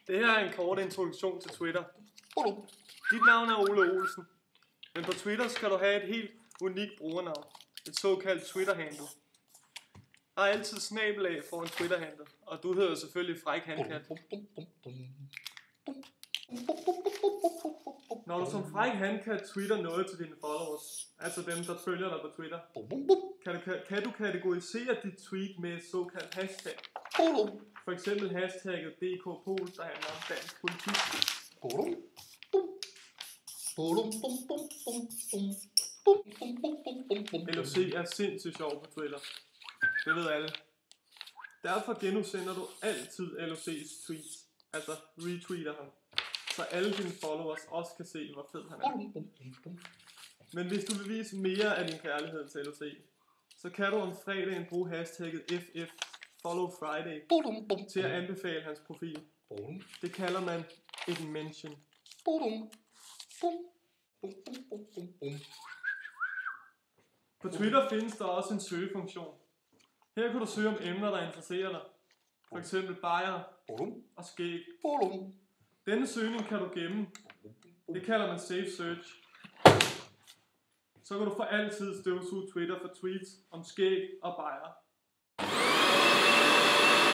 Det her er en kort introduktion til Twitter. Dit navn er Ole Olsen, men på Twitter skal du have et helt unikt brugernavn, et såkaldt Twitter-handle. Der er altid snabelag for en Twitter-handle, og du hedder selvfølgelig Fræk Handkat. Når du som Fræk Handkat tweeter noget til dine followers, altså dem der følger dig på Twitter, kan du kategorisere dit tweet med et såkaldt hashtag. For eksempel hashtagget DKPol, der handler om dansk politik. LOC er sindssygt sjov på Twitter. Det ved alle. Derfor genudsender du altid LOC's tweets, altså retweeter ham, så alle dine followers også kan se, hvor fed han er. Men hvis du vil vise mere af din kærlighed til LOC, så kan du om fredagen bruge hashtagget FF Follow Friday til at anbefale hans profil. Det kalder man et mention. På Twitter findes der også en søgefunktion. Her kan du søge om emner, der interesserer dig. For eksempel bajer og skæg. Denne søgning kan du gemme. Det kalder man safe search. Så kan du for altid støvsuge Twitter for tweets om skæg og bajer.